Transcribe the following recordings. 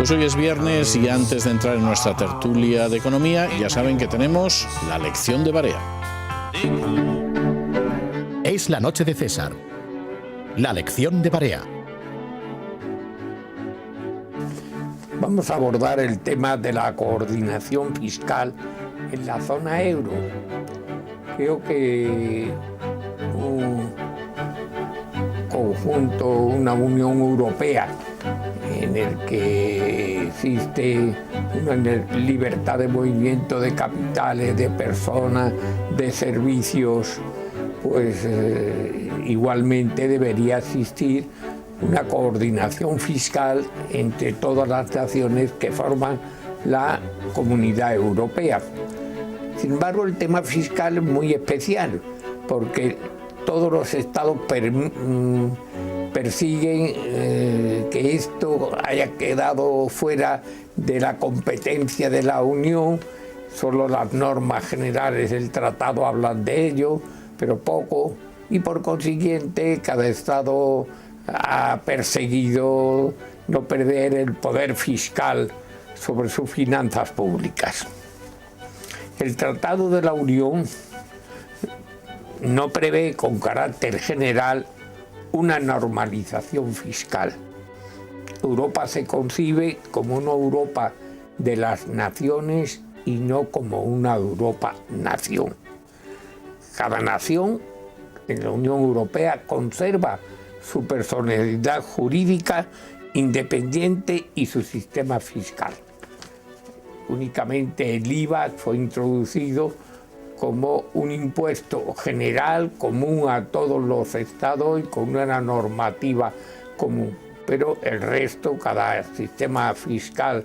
Pues hoy es viernes y antes de entrar en nuestra tertulia de economía, ya saben que tenemos la lección de Barea. Es la noche de César. La lección de Barea. Vamos a abordar el tema de la coordinación fiscal en la zona euro. Creo que un conjunto, una Unión Europea en el que existe una libertad de movimiento de capitales, de personas, de servicios, pues igualmente debería existir una coordinación fiscal entre todas las naciones que forman la Comunidad Europea. Sin embargo, el tema fiscal es muy especial, porque todos los estados persiguen que esto haya quedado fuera de la competencia de la Unión. Solo las normas generales del tratado hablan de ello, pero poco, y por consiguiente cada estado ha perseguido no perder el poder fiscal sobre sus finanzas públicas. El Tratado de la Unión no prevé con carácter general una normalización fiscal. Europa se concibe como una Europa de las naciones y no como una Europa-nación. Cada nación en la Unión Europea conserva su personalidad jurídica independiente y su sistema fiscal. Únicamente el IVA fue introducido como un impuesto general común a todos los estados y con una normativa común. Pero el resto, cada sistema fiscal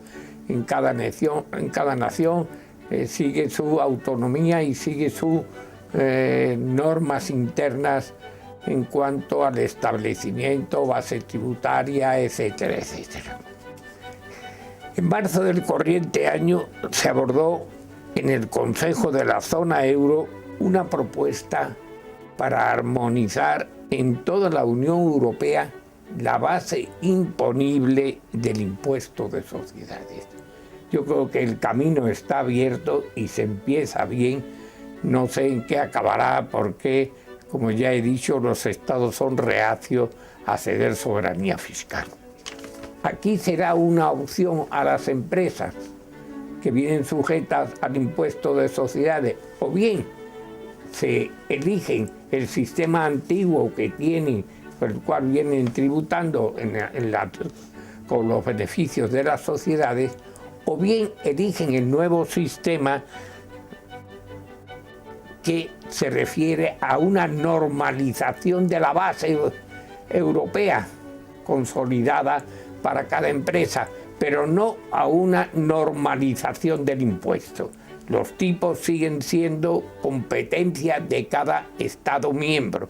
en cada nación sigue su autonomía y sigue sus normas internas en cuanto al establecimiento, base tributaria, etcétera, etcétera. En marzo del corriente año se abordó en el Consejo de la Zona Euro una propuesta para armonizar en toda la Unión Europea la base imponible del impuesto de sociedades. Yo creo que el camino está abierto y se empieza bien. No sé en qué acabará porque, como ya he dicho, los estados son reacios a ceder soberanía fiscal. Aquí será una opción a las empresas que vienen sujetas al impuesto de sociedades, o bien se eligen el sistema antiguo que tienen, por el cual vienen tributando con los beneficios de las sociedades, o bien eligen el nuevo sistema que se refiere a una normalización de la base europea consolidada para cada empresa, pero no a una normalización del impuesto. Los tipos siguen siendo competencia de cada Estado miembro.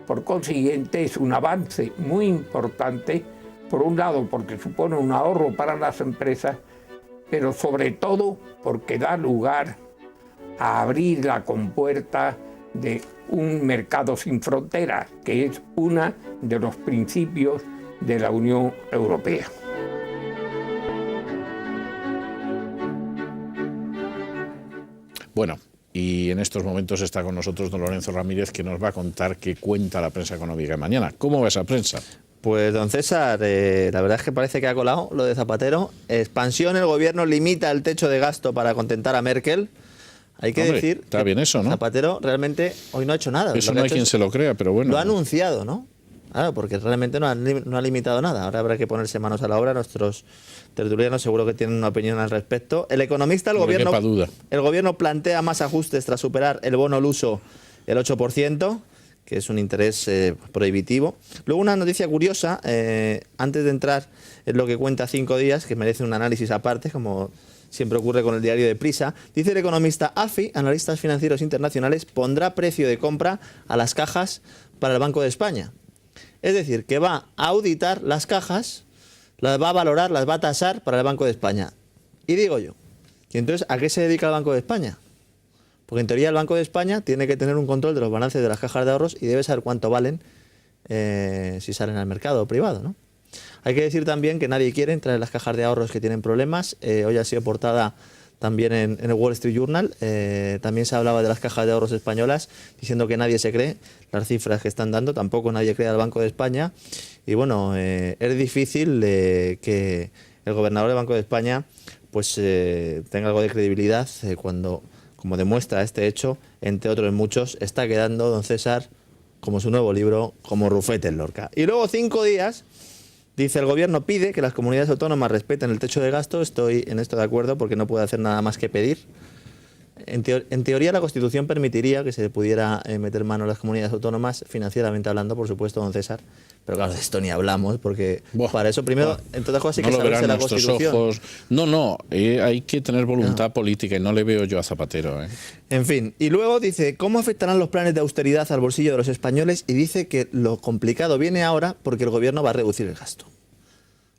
Por consiguiente, es un avance muy importante, por un lado porque supone un ahorro para las empresas, pero sobre todo porque da lugar a abrir la compuerta de un mercado sin fronteras, que es uno de los principios de la Unión Europea. Bueno, y en estos momentos está con nosotros don Lorenzo Ramírez, que nos va a contar qué cuenta la prensa económica de mañana. ¿Cómo va esa prensa? Pues, don César, la verdad es que parece que ha colado lo de Zapatero. Expansión, el gobierno limita el techo de gasto para contentar a Merkel. Hay que decir está bien eso, ¿no? Zapatero realmente hoy no ha hecho nada. Eso no hay quien se lo crea, pero bueno. Lo ha anunciado, ¿no? Claro, porque realmente no ha limitado nada. Ahora habrá que ponerse manos a la obra. Nuestros tertulianos seguro que tienen una opinión al respecto. El economista, el gobierno plantea más ajustes tras superar el bono al uso el 8%, que es un interés prohibitivo. Luego una noticia curiosa, antes de entrar en lo que cuenta 5 días, que merece un análisis aparte, como siempre ocurre con el diario de Prisa, dice el economista AFI, Analistas Financieros Internacionales, pondrá precio de compra a las cajas para el Banco de España. Es decir, que va a auditar las cajas, las va a valorar, las va a tasar para el Banco de España. Y digo yo, ¿y entonces a qué se dedica el Banco de España? Porque en teoría el Banco de España tiene que tener un control de los balances de las cajas de ahorros y debe saber cuánto valen si salen al mercado privado, ¿no? Hay que decir también que nadie quiere entrar en las cajas de ahorros que tienen problemas. Hoy ha sido portada también en el Wall Street Journal. También se hablaba de las cajas de ahorros españolas, diciendo que nadie se cree las cifras que están dando, tampoco nadie cree al Banco de España. Y bueno, es difícil que el gobernador del Banco de España pues tenga algo de credibilidad cuando, como demuestra este hecho, entre otros muchos, está quedando don César, como su nuevo libro, como Rufete en Lorca. Y luego 5 días, dice: el gobierno pide que las comunidades autónomas respeten el techo de gasto. Estoy en esto de acuerdo, porque no puede hacer nada más que pedir. En teoría la Constitución permitiría que se pudiera meter mano a las comunidades autónomas, financieramente hablando, por supuesto, don César. Pero claro, de esto ni hablamos, porque para eso primero, entre otras cosas, hay que saberse la Constitución. Ojos. No, hay que tener voluntad política, y no le veo yo a Zapatero. En fin, y luego dice: ¿cómo afectarán los planes de austeridad al bolsillo de los españoles? Y dice que lo complicado viene ahora porque el gobierno va a reducir el gasto.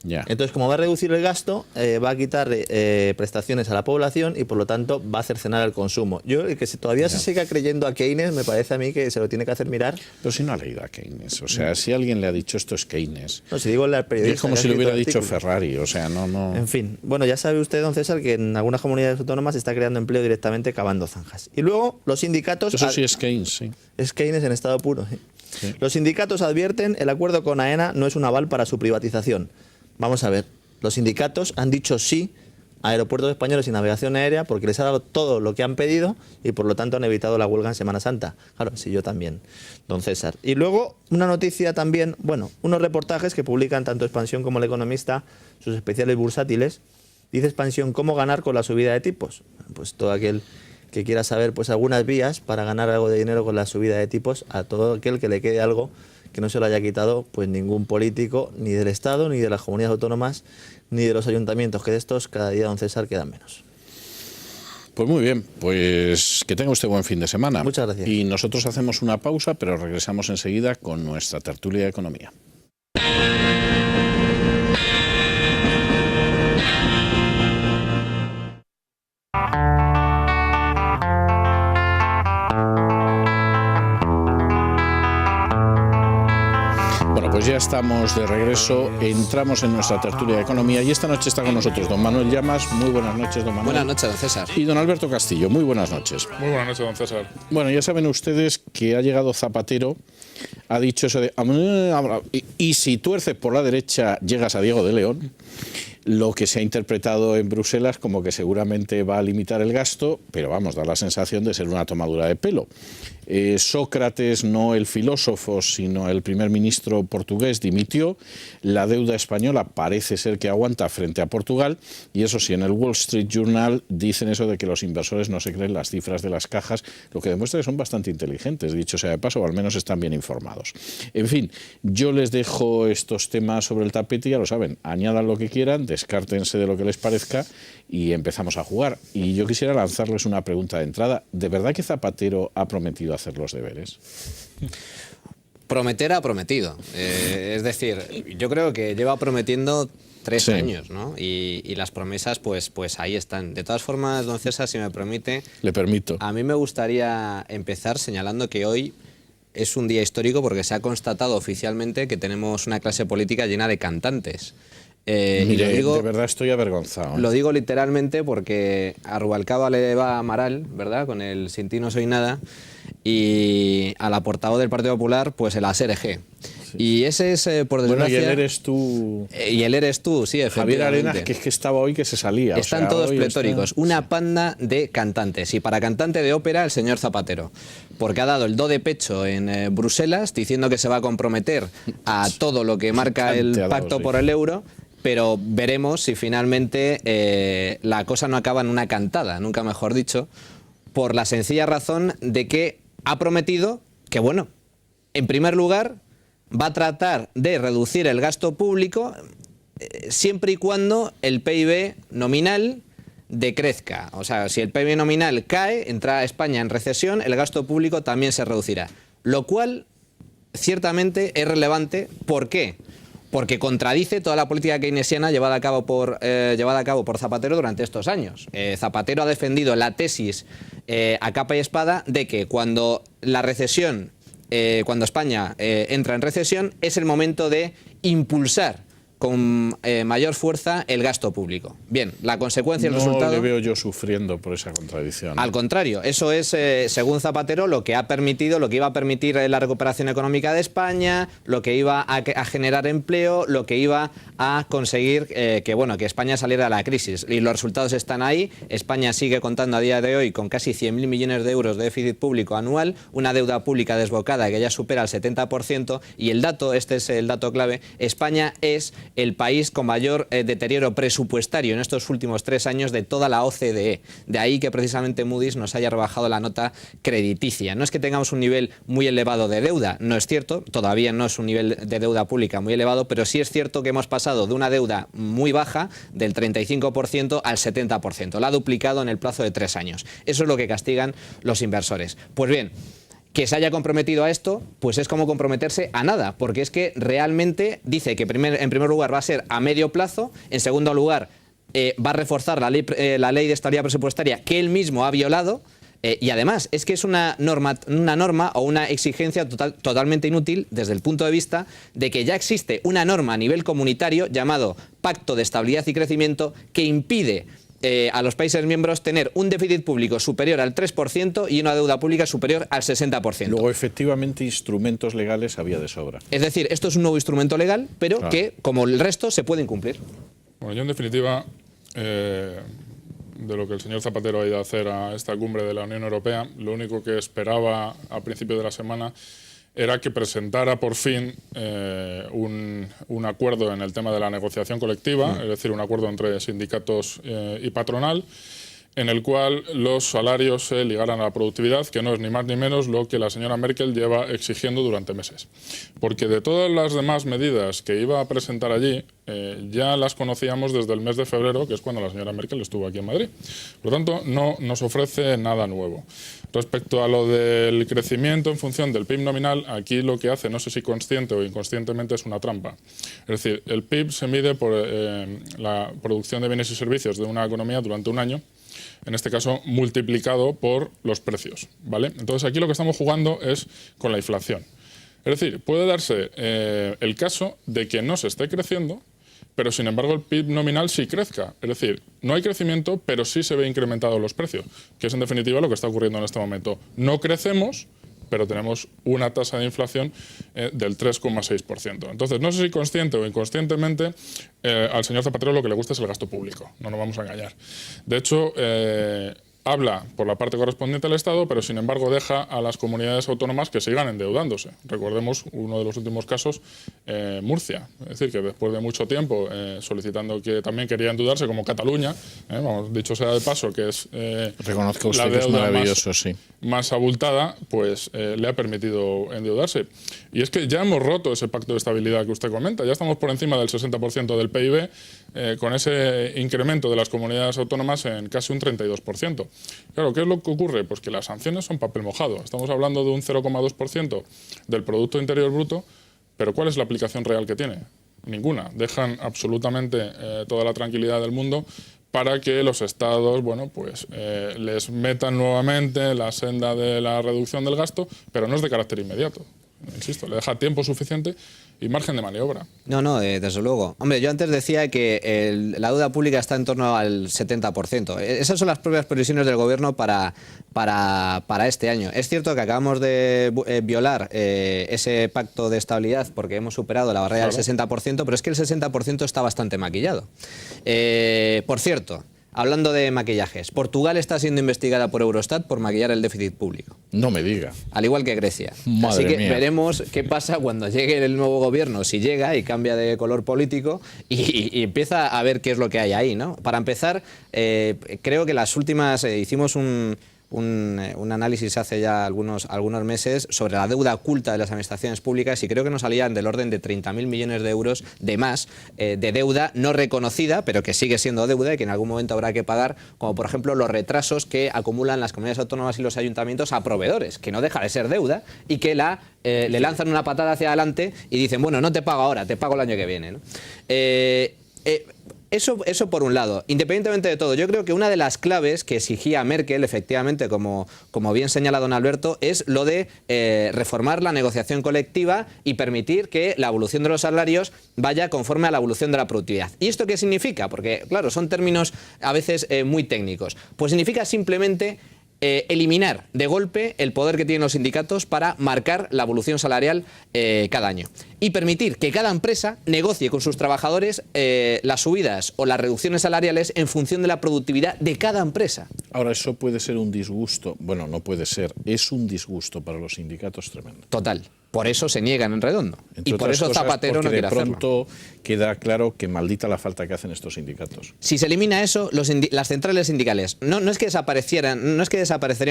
Ya. Entonces, como va a reducir el gasto, va a quitar prestaciones a la población y por lo tanto va a cercenar el consumo. Yo, el que todavía se siga creyendo a Keynes, me parece a mí que se lo tiene que hacer mirar. Pero si no ha leído a Keynes, o sea, si alguien le ha dicho esto es Keynes. No, si digo el periodista, es como si le hubiera dicho Ferrari, o sea, no. En fin, bueno, ya sabe usted, don César, que en algunas comunidades autónomas se está creando empleo directamente cavando zanjas. Y luego los sindicatos... Eso sí es Keynes, sí. Es Keynes en estado puro, ¿sí? Sí. Los sindicatos advierten: el acuerdo con AENA no es un aval para su privatización. Vamos a ver, los sindicatos han dicho sí a Aeropuertos Españoles y Navegación Aérea porque les ha dado todo lo que han pedido y por lo tanto han evitado la huelga en Semana Santa. Claro, sí, yo también, don César. Y luego una noticia también, bueno, unos reportajes que publican tanto Expansión como El Economista, sus especiales bursátiles. Dice Expansión: ¿cómo ganar con la subida de tipos? Pues todo aquel que quiera saber pues algunas vías para ganar algo de dinero con la subida de tipos, a todo aquel que le quede algo que no se lo haya quitado pues ningún político, ni del Estado, ni de las comunidades autónomas, ni de los ayuntamientos, que de estos cada día, don César, quedan menos. Pues muy bien, pues que tenga usted buen fin de semana. Muchas gracias. Y nosotros hacemos una pausa, pero regresamos enseguida con nuestra tertulia de economía. Pues ya estamos de regreso, entramos en nuestra tertulia de economía y esta noche está con nosotros don Manuel Llamas. Muy buenas noches, don Manuel. Buenas noches, don César. Y don Alberto Castillo. Muy buenas noches. Muy buenas noches, don César. Bueno, ya saben ustedes que ha llegado Zapatero, ha dicho eso de... Y si tuerces por la derecha llegas a Diego de León, lo que se ha interpretado en Bruselas como que seguramente va a limitar el gasto, pero vamos, da la sensación de ser una tomadura de pelo. Sócrates, no el filósofo, sino el primer ministro portugués, dimitió. La deuda española parece ser que aguanta frente a Portugal, y eso sí, en el Wall Street Journal dicen eso de que los inversores no se creen las cifras de las cajas, lo que demuestra que son bastante inteligentes, dicho sea de paso, o al menos están bien informados. En fin, yo les dejo estos temas sobre el tapete, ya lo saben, añadan lo que quieran, descártense de lo que les parezca y empezamos a jugar. Y yo quisiera lanzarles una pregunta de entrada. ¿De verdad que Zapatero ha prometido hacer los deberes? Prometer ha prometido. Es decir, yo creo que lleva prometiendo 3 años, ¿no? Y las promesas, pues ahí están. De todas formas, don César, si me permite... Le permito. A mí me gustaría empezar señalando que hoy es un día histórico porque se ha constatado oficialmente que tenemos una clase política llena de cantantes. Mire, de verdad estoy avergonzado. Lo digo literalmente porque a Rubalcaba le va a Amaral, ¿verdad? Con el Sin ti no soy nada. Y a la portavoz del Partido Popular, pues el ASRG. Sí. Y ese es, por desgracia... Bueno, y él eres tú... Y él eres tú, sí, efectivamente. Javier Arenas, que es que estaba hoy que se salía. Están todos pletóricos. Una panda de cantantes. Y para cantante de ópera, el señor Zapatero. Porque ha dado el do de pecho en Bruselas, diciendo que se va a comprometer a todo lo que marca el pacto por el euro. Pero veremos si finalmente la cosa no acaba en una cantada, nunca mejor dicho, por la sencilla razón de que ha prometido que, bueno, en primer lugar, va a tratar de reducir el gasto público siempre y cuando el PIB nominal decrezca. O sea, si el PIB nominal cae, entra España en recesión, el gasto público también se reducirá. Lo cual, ciertamente, es relevante. ¿Por qué? Porque contradice toda la política keynesiana llevada a cabo por Zapatero durante estos años. Zapatero ha defendido la tesis a capa y espada de que cuando la recesión, cuando España entra en recesión, es el momento de impulsar con mayor fuerza el gasto público. Bien, la consecuencia, el resultado... No le veo yo sufriendo por esa contradicción. Al contrario, eso es, según Zapatero, lo que ha permitido, lo que iba a permitir la recuperación económica de España, lo que iba a generar empleo, lo que iba a conseguir que España saliera de la crisis. Y los resultados están ahí. España sigue contando a día de hoy con casi 100.000 millones de euros de déficit público anual, una deuda pública desbocada que ya supera el 70%, y el dato, este es el dato clave, España es el país con mayor deterioro presupuestario en estos últimos 3 años de toda la OCDE. De ahí que precisamente Moody's nos haya rebajado la nota crediticia. No es que tengamos un nivel muy elevado de deuda, no es cierto, todavía no es un nivel de deuda pública muy elevado, pero sí es cierto que hemos pasado de una deuda muy baja, del 35% al 70%. La ha duplicado en el plazo de 3 años. Eso es lo que castigan los inversores. Pues bien, que se haya comprometido a esto, pues es como comprometerse a nada, porque es que realmente dice que en primer lugar va a ser a medio plazo, en segundo lugar va a reforzar la ley de estabilidad presupuestaria que él mismo ha violado, y además es que es una norma o una exigencia totalmente inútil desde el punto de vista de que ya existe una norma a nivel comunitario llamado Pacto de Estabilidad y Crecimiento que impide a los países miembros tener un déficit público superior al 3% y una deuda pública superior al 60%. Luego, efectivamente, instrumentos legales había de sobra. Es decir, esto es un nuevo instrumento legal, pero claro, que, como el resto, se puede incumplir. Bueno, yo, en definitiva, de lo que el señor Zapatero ha ido a hacer a esta cumbre de la Unión Europea, lo único que esperaba a principio de la semana era que presentara por fin un acuerdo en el tema de la negociación colectiva, es decir, un acuerdo entre sindicatos y patronal, en el cual los salarios se ligaran a la productividad, que no es ni más ni menos lo que la señora Merkel lleva exigiendo durante meses. Porque de todas las demás medidas que iba a presentar allí, ya las conocíamos desde el mes de febrero, que es cuando la señora Merkel estuvo aquí en Madrid. Por lo tanto, no nos ofrece nada nuevo. Respecto a lo del crecimiento en función del PIB nominal, aquí lo que hace, no sé si consciente o inconscientemente, es una trampa. Es decir, el PIB se mide por la producción de bienes y servicios de una economía durante un año, en este caso multiplicado por los precios, ¿vale? Entonces aquí lo que estamos jugando es con la inflación. Es decir, puede darse el caso de que no se esté creciendo, pero sin embargo el PIB nominal sí crezca. Es decir, no hay crecimiento, pero sí se ve incrementados los precios, que es en definitiva lo que está ocurriendo en este momento. No crecemos, pero tenemos una tasa de inflación del 3,6%. Entonces, no sé si consciente o inconscientemente, al señor Zapatero lo que le gusta es el gasto público, no nos vamos a engañar. De hecho, habla por la parte correspondiente al Estado, pero sin embargo deja a las comunidades autónomas que sigan endeudándose. Recordemos uno de los últimos casos, Murcia. Es decir, que después de mucho tiempo solicitando que también quería endeudarse, como Cataluña, dicho sea de paso, que es reconozco usted que es maravilloso, más abultada, pues le ha permitido endeudarse. Y es que ya hemos roto ese pacto de estabilidad que usted comenta. Ya estamos por encima del 60% del PIB, con ese incremento de las comunidades autónomas en casi un 32%. Claro, ¿qué es lo que ocurre? Pues que las sanciones son papel mojado. Estamos hablando de un 0,2% del Producto Interior Bruto, pero ¿cuál es la aplicación real que tiene? Ninguna. Dejan absolutamente toda la tranquilidad del mundo para que los estados, bueno, pues les metan nuevamente la senda de la reducción del gasto, pero no es de carácter inmediato. Insisto, le deja tiempo suficiente y margen de maniobra. No, desde luego. Hombre, yo antes decía que la deuda pública está en torno al 70%. Esas son las propias previsiones del Gobierno para este año. Es cierto que acabamos de violar ese pacto de estabilidad porque hemos superado la barrera del 60%, pero es que el 60% está bastante maquillado. Por cierto, hablando de maquillajes, Portugal está siendo investigada por Eurostat por maquillar el déficit público. No me diga. Al igual que Grecia. Madre Así que mía. veremos qué pasa cuando llegue el nuevo gobierno, si llega y cambia de color político y empieza a ver qué es lo que hay ahí, ¿no? Para empezar, creo que las últimas hicimos un análisis hace ya algunos meses sobre la deuda oculta de las administraciones públicas y creo que nos salían del orden de 30.000 millones de euros de más de deuda no reconocida, pero que sigue siendo deuda y que en algún momento habrá que pagar, como por ejemplo los retrasos que acumulan las comunidades autónomas y los ayuntamientos a proveedores, que no deja de ser deuda y que le lanzan una patada hacia adelante y dicen, bueno, no te pago ahora, te pago el año que viene, ¿no? Eso por un lado. Independientemente de todo, yo creo que una de las claves que exigía Merkel, efectivamente, como bien señala don Alberto, es lo de reformar la negociación colectiva y permitir que la evolución de los salarios vaya conforme a la evolución de la productividad. ¿Y esto qué significa? Porque, claro, son términos a veces muy técnicos. Pues significa simplemente eliminar de golpe el poder que tienen los sindicatos para marcar la evolución salarial cada año y permitir que cada empresa negocie con sus trabajadores las subidas o las reducciones salariales en función de la productividad de cada empresa. Ahora, eso puede ser un disgusto, bueno, no puede ser, es un disgusto para los sindicatos tremendo. Total. Por eso se niegan en redondo. Y por eso Zapatero no quiere hacerlo. De pronto queda claro que maldita la falta que hacen estos sindicatos. Si se elimina eso, las centrales sindicales, no es que desaparecerían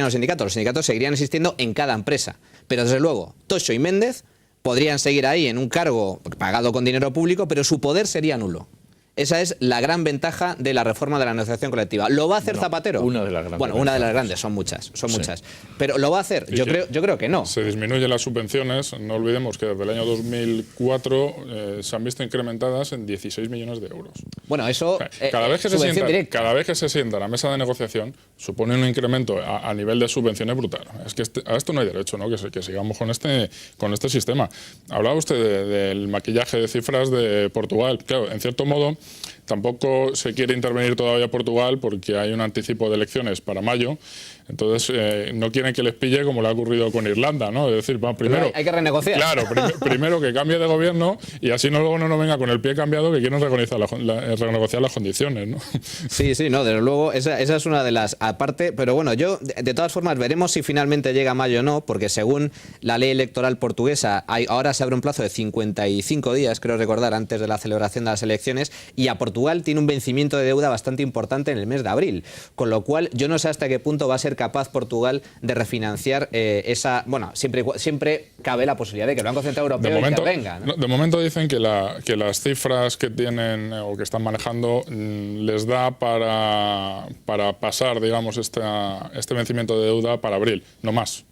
los sindicatos seguirían existiendo en cada empresa. Pero desde luego, Tocho y Méndez podrían seguir ahí en un cargo pagado con dinero público, pero su poder sería nulo. Esa es la gran ventaja de la reforma de la negociación colectiva. ¿Lo va a hacer Zapatero? Una de las grandes. Bueno, una de las grandes, son muchas. Pero ¿lo va a hacer? Yo creo que no. Se disminuyen las subvenciones. No olvidemos que desde el año 2004 se han visto incrementadas en 16 millones de euros. Bueno, eso cada vez que se sienta a la mesa de negociación supone un incremento a nivel de subvenciones brutal. Es que a esto no hay derecho, ¿no? Que sigamos con este sistema. Hablaba usted del maquillaje de cifras de Portugal. Claro, en cierto modo tampoco se quiere intervenir todavía Portugal porque hay un anticipo de elecciones para mayo. Entonces, no quieren que les pille como le ha ocurrido con Irlanda, ¿no? Es decir, primero hay que renegociar. Claro, primero que cambie de gobierno y así luego no nos venga con el pie cambiado que quieren renegociar las condiciones, ¿no? Sí, no, desde luego, esa es una de las aparte, pero bueno, yo de todas formas veremos si finalmente llega mayo o no, porque según la ley electoral portuguesa, ahora se abre un plazo de 55 días, creo recordar, antes de la celebración de las elecciones, y a Portugal tiene un vencimiento de deuda bastante importante en el mes de abril, con lo cual yo no sé hasta qué punto va a ser capaz Portugal de refinanciar esa... Bueno, siempre cabe la posibilidad de que el Banco Central Europeo intervenga, ¿no? De momento dicen que las cifras que tienen o que están manejando les da para pasar, digamos, este vencimiento de deuda para abril, no más.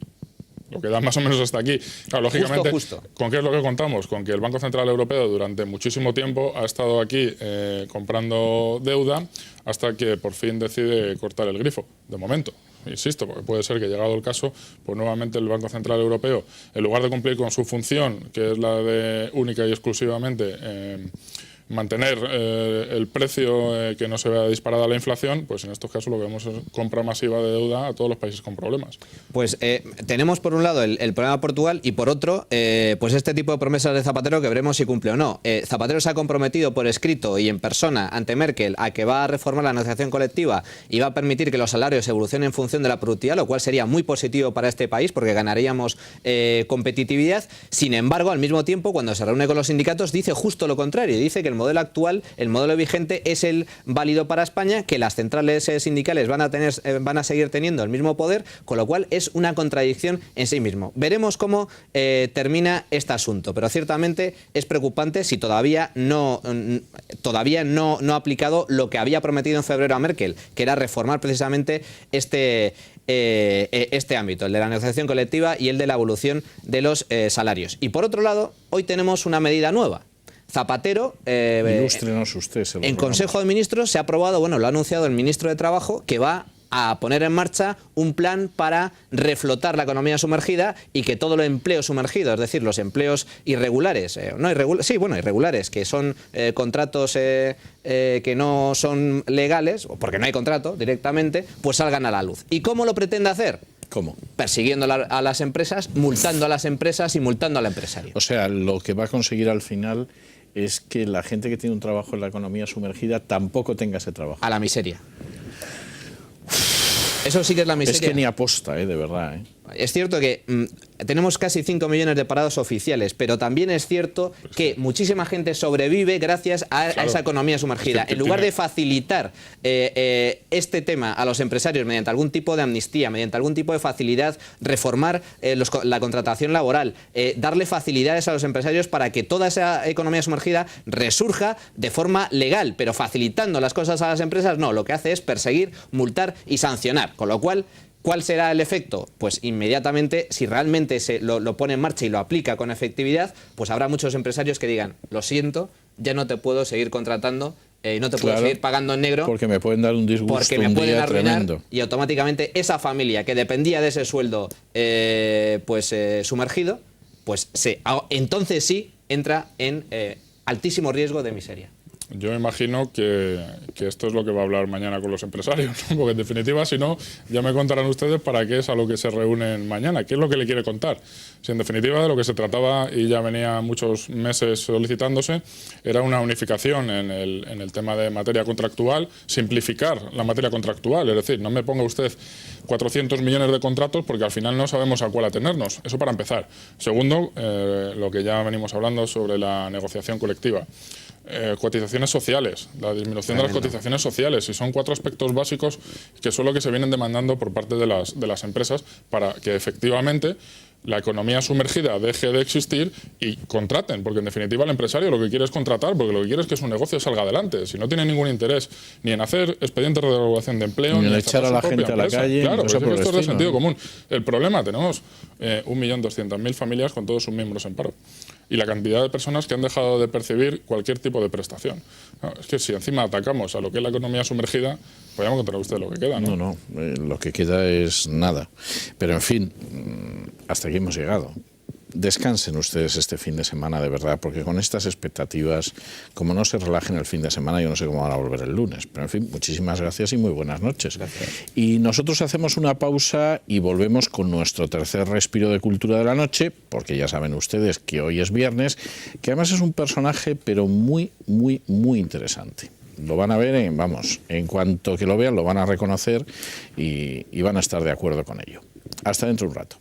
Lo que da más o menos hasta aquí. Claro, lógicamente, justo. ¿Con qué es lo que contamos? Con que el Banco Central Europeo durante muchísimo tiempo ha estado aquí comprando deuda hasta que por fin decide cortar el grifo, de momento. Insisto, porque puede ser que llegado el caso, pues nuevamente el Banco Central Europeo, en lugar de cumplir con su función, que es la de única y exclusivamente mantener el precio que no se vea disparada la inflación, pues en estos casos lo que vemos es compra masiva de deuda a todos los países con problemas. Pues tenemos por un lado el problema de Portugal y por otro, pues este tipo de promesas de Zapatero que veremos si cumple o no. Zapatero se ha comprometido por escrito y en persona ante Merkel a que va a reformar la negociación colectiva y va a permitir que los salarios evolucionen en función de la productividad, lo cual sería muy positivo para este país porque ganaríamos competitividad. Sin embargo, al mismo tiempo, cuando se reúne con los sindicatos, dice justo lo contrario. Dice que el modelo actual, el modelo vigente, es el válido para España, que las centrales sindicales van a seguir teniendo el mismo poder, con lo cual es una contradicción en sí mismo. Veremos cómo termina este asunto, pero ciertamente es preocupante si todavía no ha aplicado lo que había prometido en febrero a Merkel, que era reformar precisamente este ámbito, el de la negociación colectiva y el de la evolución de los salarios. Y por otro lado, hoy tenemos una medida nueva. Zapatero, Ilústrenos usted, en Consejo de Ministros se ha aprobado, bueno, lo ha anunciado el ministro de Trabajo, que va a poner en marcha un plan para reflotar la economía sumergida y que todo el empleo sumergido, es decir, los empleos irregulares, irregulares, que son contratos que no son legales, o porque no hay contrato directamente, pues salgan a la luz. ¿Y cómo lo pretende hacer? ¿Cómo? Persiguiendo a las empresas, multando a las empresas y multando al empresario. O sea, lo que va a conseguir al final es que la gente que tiene un trabajo en la economía sumergida tampoco tenga ese trabajo. A la miseria. Eso sí que es la miseria. Es que ni aposta, de verdad. Es cierto que tenemos casi 5 millones de parados oficiales, pero también es cierto que muchísima gente sobrevive gracias a esa economía sumergida. En lugar de facilitar este tema a los empresarios mediante algún tipo de amnistía, mediante algún tipo de facilidad, reformar la contratación laboral, darle facilidades a los empresarios para que toda esa economía sumergida resurja de forma legal, pero facilitando las cosas a las empresas, no, lo que hace es perseguir, multar y sancionar, con lo cual... ¿Cuál será el efecto? Pues inmediatamente, si realmente lo pone en marcha y lo aplica con efectividad, pues habrá muchos empresarios que digan, lo siento, ya no te puedo seguir contratando no te puedes seguir pagando en negro. Porque me pueden dar un disgusto, porque me pueden arruinar tremendo. Y automáticamente esa familia que dependía de ese sueldo sumergido, pues entonces sí entra en altísimo riesgo de miseria. Yo imagino que esto es lo que va a hablar mañana con los empresarios, ¿no? Porque en definitiva, si no, ya me contarán ustedes para qué es a lo que se reúnen mañana, qué es lo que le quiere contar. Si en definitiva de lo que se trataba, y ya venía muchos meses solicitándose, era una unificación en el tema de materia contractual, simplificar la materia contractual, es decir, no me ponga usted 400 millones de contratos porque al final no sabemos a cuál atenernos, eso para empezar. Segundo, lo que ya venimos hablando sobre la negociación colectiva. Cotizaciones sociales, la disminución de las cotizaciones sociales, y son 4 aspectos básicos que son lo que se vienen demandando por parte de las empresas para que efectivamente la economía sumergida deje de existir y contraten, porque en definitiva el empresario lo que quiere es contratar, porque lo que quiere es que su negocio salga adelante. Si no tiene ningún interés ni en hacer expedientes de regulación de empleo, ni en echar a la gente a la calle, claro, pues esto es de sentido común. El problema, tenemos 1.200.000 familias con todos sus miembros en paro, y la cantidad de personas que han dejado de percibir cualquier tipo de prestación. No, es que si encima atacamos a lo que es la economía sumergida, pues ya me contará usted lo que queda, ¿no? No, lo que queda es nada. Pero en fin, hasta aquí hemos llegado. Descansen ustedes este fin de semana, de verdad, porque con estas expectativas, como no se relajen el fin de semana, yo no sé cómo van a volver el lunes. Pero en fin, muchísimas gracias y muy buenas noches. Gracias. Y nosotros hacemos una pausa y volvemos con nuestro tercer respiro de cultura de la noche, porque ya saben ustedes que hoy es viernes, que además es un personaje, pero muy, muy, muy interesante. Lo van a ver, en cuanto que lo vean, lo van a reconocer y van a estar de acuerdo con ello. Hasta dentro de un rato.